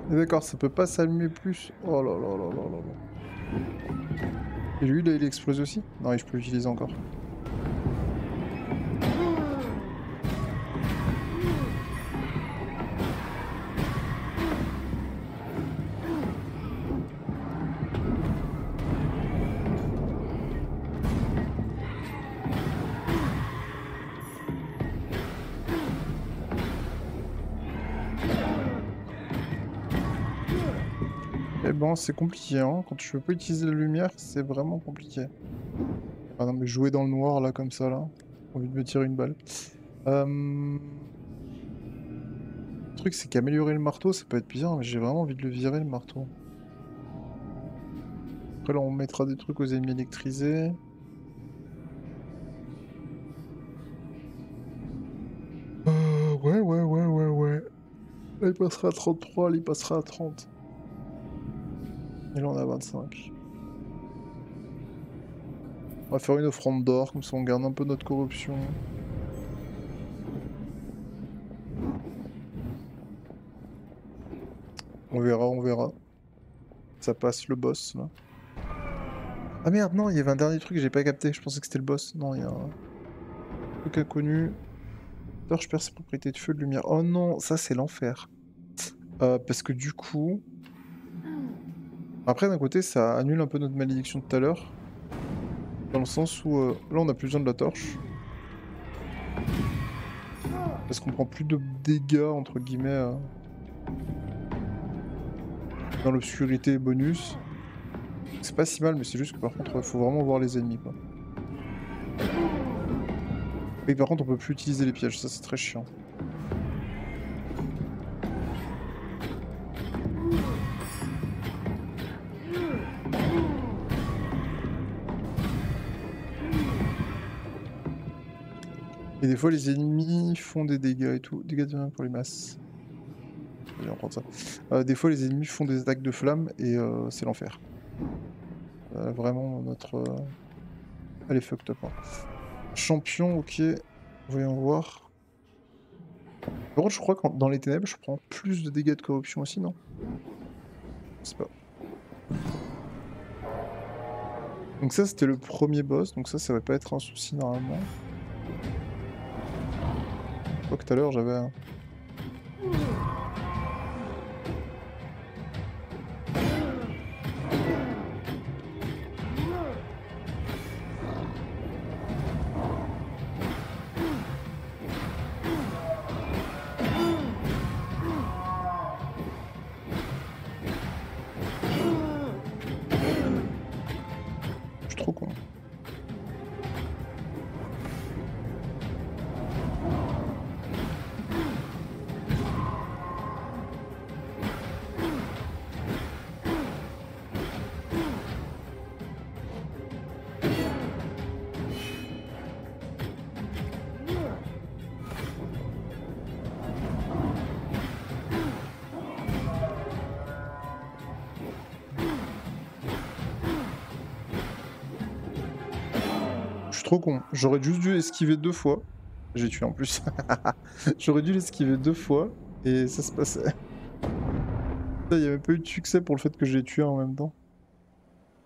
Et d'accord, ça peut pas s'allumer plus. Oh là là là là là là. Et lui, là, il explose aussi? Non, je peux l'utiliser encore. Eh ben, c'est compliqué, hein. Quand tu peux pas utiliser la lumière, c'est vraiment compliqué. Ah non, mais jouer dans le noir, là, comme ça, là. J'ai envie de me tirer une balle. Le truc, c'est qu'améliorer le marteau, ça peut être bizarre, mais j'ai vraiment envie de le virer, le marteau. Après, là, on mettra des trucs aux ennemis électrisés. Ouais. Là, il passera à 33, là, il passera à 30. Et là, on a 25. On va faire une offrande d'or, comme ça on garde un peu notre corruption. On verra, on verra. Ça passe le boss, là. Ah merde, non, il y avait un dernier truc que j'ai pas capté. Je pensais que c'était le boss. Non, il y a un truc inconnu. Torche perd ses propriétés de feu, de lumière. Oh non, ça c'est l'enfer. Parce que du coup... Après, d'un côté, ça annule un peu notre malédiction de tout à l'heure. Dans le sens où... là, on a plus besoin de la torche. Parce qu'on prend plus de dégâts, entre guillemets... dans l'obscurité bonus. C'est pas si mal, mais c'est juste que par contre, faut vraiment voir les ennemis, quoi. Et par contre, on peut plus utiliser les pièges, ça c'est très chiant. Et des fois, les ennemis font des dégâts et tout. Dégâts de pour les masses. Je vais reprendre ça. Des fois, les ennemis font des attaques de flammes et c'est l'enfer. Vraiment, notre... Elle est fucked up. Hein. Champion, ok. Voyons voir. Par contre, je crois que dans les ténèbres, je prends plus de dégâts de corruption aussi, non? Je sais pas. Donc ça, c'était le premier boss. Donc ça va pas être un souci normalement. Je crois que tout à l'heure, j'avais un... Je suis trop con. Je suis trop con. J'aurais juste dû esquiver 2 fois. J'ai tué en plus. J'aurais dû l'esquiver 2 fois et ça se passait. Il n'y a même pas eu de succès pour le fait que je l'ai tué en même temps.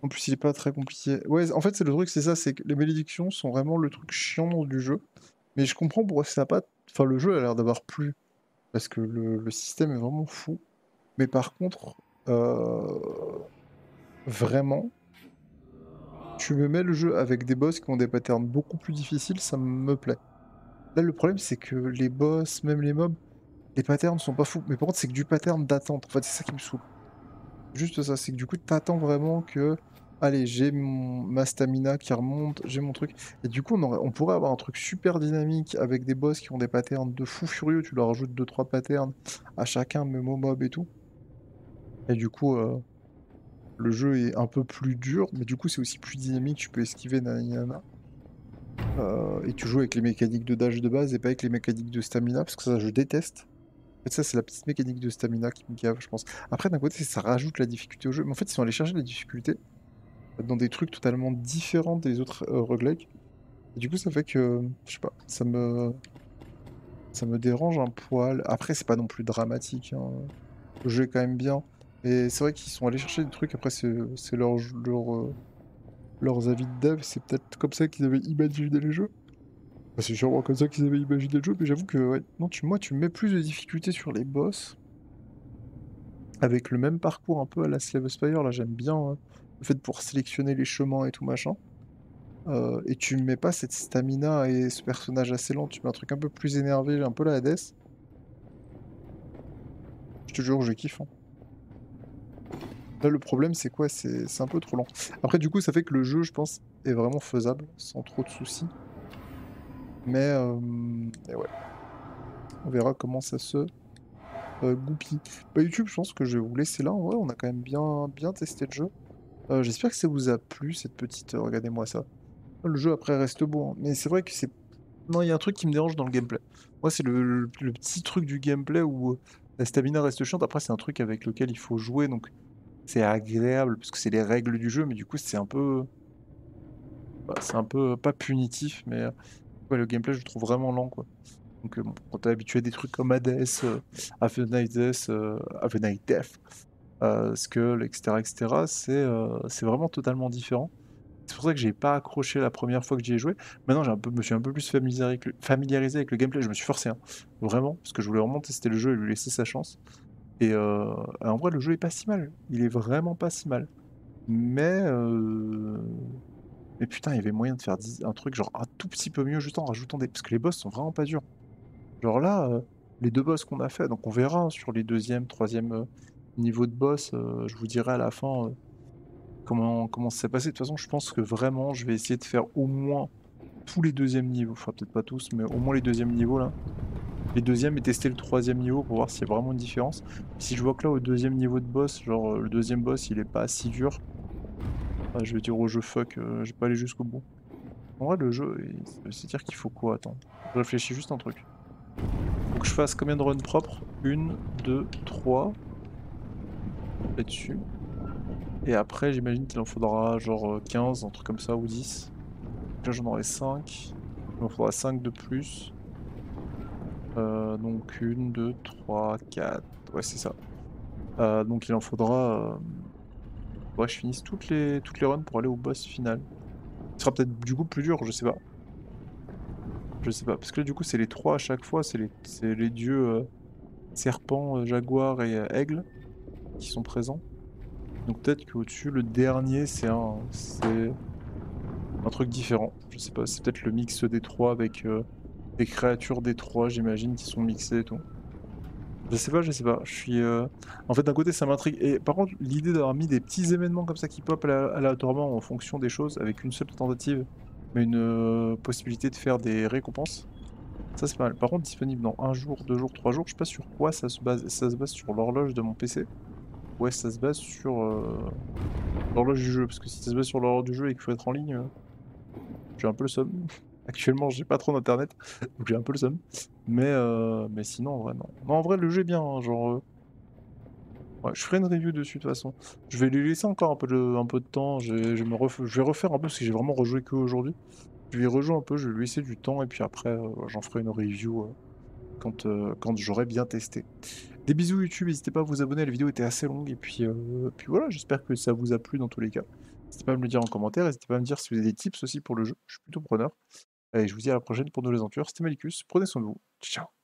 En plus, il est pas très compliqué. Ouais, en fait, c'est le truc, c'est ça, c'est que les malédictions sont vraiment le truc chiant du jeu. Mais je comprends pourquoi ça n'a pas... Enfin, le jeu a l'air d'avoir plu. Parce que le système est vraiment fou. Mais par contre, vraiment, tu me mets le jeu avec des boss qui ont des patterns beaucoup plus difficiles, ça me plaît. Là, le problème, c'est que les boss, même les mobs, les patterns sont pas fous. Mais par contre, c'est que du pattern d'attente. En fait, c'est ça qui me saoule. Juste ça, c'est que du coup, t'attends vraiment que... Allez, j'ai ma stamina qui remonte, j'ai mon truc. Et du coup, on pourrait avoir un truc super dynamique avec des boss qui ont des patterns de fou furieux. Tu leur rajoutes 2-3 patterns à chacun, même au mob et tout. Et du coup, le jeu est un peu plus dur, mais du coup, c'est aussi plus dynamique. Tu peux esquiver, nanana. Et tu joues avec les mécaniques de dash de base et pas avec les mécaniques de stamina, parce que ça, je déteste. En fait, ça, c'est la petite mécanique de stamina qui me gave, je pense. Après, d'un côté, ça rajoute la difficulté au jeu. Mais en fait, ils sont allés chercher la difficulté dans des trucs totalement différents des autres roguelikes. Et du coup, ça fait que, je sais pas, ça me dérange un poil. Après, c'est pas non plus dramatique. Hein. Le jeu est quand même bien. Et c'est vrai qu'ils sont allés chercher des trucs. Après, c'est leurs avis de dev. C'est peut-être comme ça qu'ils avaient imaginé les jeux. Bah, c'est sûrement comme ça qu'ils avaient imaginé le jeu. Mais j'avoue que, ouais, non, moi, tu me mets plus de difficultés sur les boss. Avec le même parcours un peu à la Slay the Spire, là j'aime bien le fait de pouvoir sélectionner les chemins et tout machin. Et tu me mets pas cette stamina et ce personnage assez lent, tu mets un truc un peu plus énervé, un peu la Hades. Je te jure, je kiffe. Hein. Là le problème c'est quoi? C'est un peu trop lent. Après du coup ça fait que le jeu je pense est vraiment faisable, sans trop de soucis. Mais et ouais. On verra comment ça se goupille. Bah YouTube je pense que je vais vous laisser là, en vrai on a quand même bien testé le jeu. J'espère que ça vous a plu cette petite... regardez-moi ça. Le jeu après reste beau, hein. Mais c'est vrai que c'est... Non, il y a un truc qui me dérange dans le gameplay. Moi, c'est le petit truc du gameplay où la stamina reste chiante. Après, c'est un truc avec lequel il faut jouer, donc c'est agréable parce que c'est les règles du jeu, mais du coup, c'est un peu... bah, c'est un peu pas punitif, mais ouais, le gameplay, je le trouve vraiment lent, quoi. Donc bon, quand t'es habitué à des trucs comme Hades, Have a Night Death, Have a Night Death, Skull, etc., c'est vraiment totalement différent. C'est pour ça que j'ai pas accroché la première fois que j'y ai joué. Maintenant, me suis un peu plus familiarisé avec le gameplay. Je me suis forcé, hein, vraiment, parce que je voulais vraiment tester le jeu et lui laisser sa chance. Et en vrai, le jeu est pas si mal. Il est vraiment pas si mal. Mais putain, il y avait moyen de faire un truc genre un tout petit peu mieux juste en rajoutant des... Parce que les boss sont vraiment pas durs. Genre là, les 2 boss qu'on a fait, donc on verra hein, sur les deuxième, troisième niveaux de boss, je vous dirai à la fin comment ça s'est passé. De toute façon, je pense que vraiment, je vais essayer de faire au moins tous les deuxièmes niveaux, enfin peut-être pas tous, mais au moins les deuxièmes niveaux là. Les deuxièmes et tester le troisième niveau pour voir s'il y a vraiment une différence. Si je vois que là au deuxième niveau de boss, genre le deuxième boss il est pas si dur, bah, je vais dire au jeu fuck, je vais pas aller jusqu'au bout. En vrai le jeu, ça veut se dire qu'il faut quoi? Attends, je réfléchis juste un truc. Faut que je fasse combien de runs propres? 1, 2, 3 là-dessus. Et après j'imagine qu'il en faudra genre 15, un truc comme ça, ou 10. Là j'en aurai 5. Il m'en faudra 5 de plus. Donc 1, 2, 3, 4. Ouais c'est ça. Donc il en faudra... faudrait que je finisse toutes les runs pour aller au boss final. Ce sera peut-être du coup plus dur, je sais pas. Je sais pas. Parce que là du coup c'est les 3 à chaque fois, c'est les dieux serpent, jaguar et aigle qui sont présents. Donc peut-être qu'au-dessus, le dernier, c'est un truc différent. Je sais pas, c'est peut-être le mix des trois avec des créatures des trois, j'imagine, qui sont mixées et tout. Je sais pas, je sais pas. En fait, d'un côté, ça m'intrigue. Et par contre, l'idée d'avoir mis des petits événements comme ça qui pop aléatoirement en fonction des choses, avec une seule tentative, mais une possibilité de faire des récompenses, ça c'est pas mal. Par contre, disponible dans un jour, 2 jours, 3 jours, je sais pas sur quoi ça se base. Ça se base sur l'horloge de mon PC. Ouais, ça se base sur l'horloge du jeu. Parce que si ça se base sur l'horloge du jeu et qu'il faut être en ligne, j'ai un peu le seum. Actuellement, j'ai pas trop d'internet, donc j'ai un peu le seum. Mais sinon, en vrai, non. Non, en vrai, le jeu est bien, hein, genre, ouais, je ferai une review dessus de toute façon. Je vais lui laisser encore un peu de temps. Je vais refaire un peu parce que j'ai vraiment rejoué que aujourd'hui. Je vais y rejouer un peu, je vais lui laisser du temps et puis après, j'en ferai une review quand j'aurai bien testé. Des bisous YouTube, n'hésitez pas à vous abonner, la vidéo était assez longue et puis voilà, j'espère que ça vous a plu dans tous les cas. N'hésitez pas à me le dire en commentaire, n'hésitez pas à me dire si vous avez des tips aussi pour le jeu, je suis plutôt preneur. Et je vous dis à la prochaine pour de nouvelles aventures, c'était Malicus, prenez soin de vous, ciao.